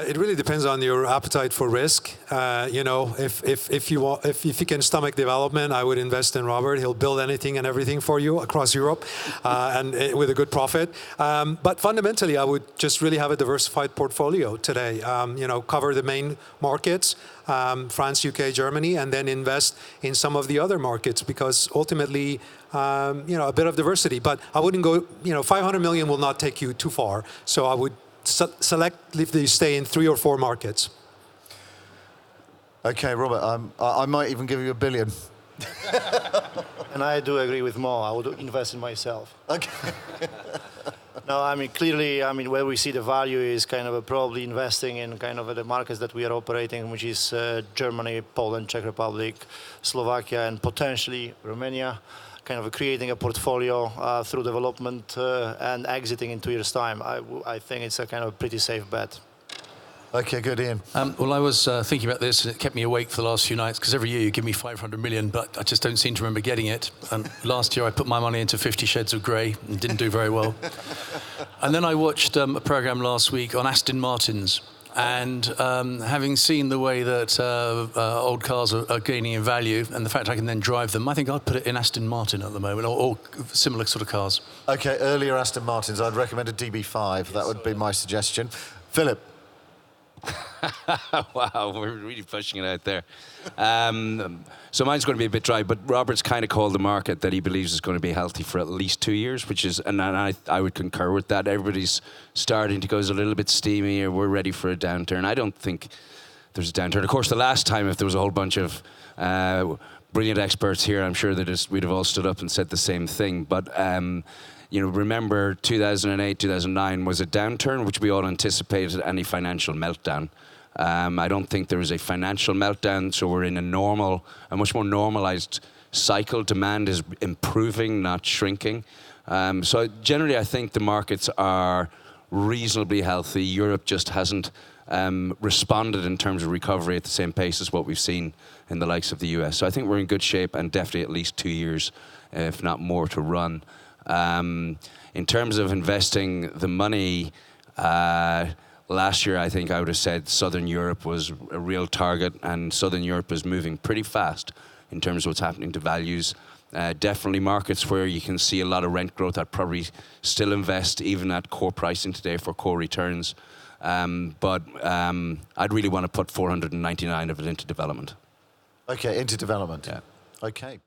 It really depends on your appetite for risk. You know, if you can stomach development, I would invest in Robert. He'll build anything and everything for you across Europe, and with a good profit. But fundamentally, I would just really have a diversified portfolio today. You know, cover the main markets, France, UK, Germany, and then invest in some of the other markets, because ultimately, you know, a bit of diversity. But I wouldn't go. You know, 500 million will not take you too far. So I would selectively stay in 3 or 4 markets. Okay, Robert, I might even give you $1 billion. And I do agree with Mo. I would invest in myself. Okay. No, I mean, clearly, I mean, where we see the value is kind of probably investing in kind of the markets that we are operating, which is Germany, Poland, Czech Republic, Slovakia, and potentially Romania. Kind of creating a portfolio through development and exiting in 2 years' time. I think it's a kind of pretty safe bet. Okay, good, Ian. Well, I was thinking about this, and it kept me awake for the last few nights, because every year you give me 500 million, but I just don't seem to remember getting it. And last year I put my money into 50 Shades of Grey and didn't do very well. And then I watched a programme last week on Aston Martins. And having seen the way that old cars are gaining in value, and the fact I can then drive them, I think I'd put it in Aston Martin at the moment, or similar sort of cars. Okay, earlier Aston Martins, I'd recommend a DB5. That would be my suggestion. Philip. Wow, we're really pushing it out there. So mine's going to be a bit dry, but Robert's kind of called the market that he believes is going to be healthy for at least 2 years, which is, and I would concur with that. Everybody's starting to go a little bit steamy, or we're ready for a downturn. I don't think there's a downturn. Of course, the last time, if there was a whole bunch of brilliant experts here, I'm sure that we'd have all stood up and said the same thing. But you know, remember 2008, 2009 was a downturn, which we all anticipated any financial meltdown. I don't think there is a financial meltdown, so we're in a much more normalized cycle. Demand is improving, not shrinking. So generally, I think the markets are reasonably healthy. Europe just hasn't responded in terms of recovery at the same pace as what we've seen in the likes of the US. So I think we're in good shape, and definitely at least 2 years, if not more, to run. In terms of investing the money, last year I think I would have said Southern Europe was a real target, and Southern Europe is moving pretty fast in terms of what's happening to values. Definitely markets where you can see a lot of rent growth. I'd probably still invest even at core pricing today for core returns. But I'd really want to put 499 of it into development. Okay, into development. Yeah. Okay.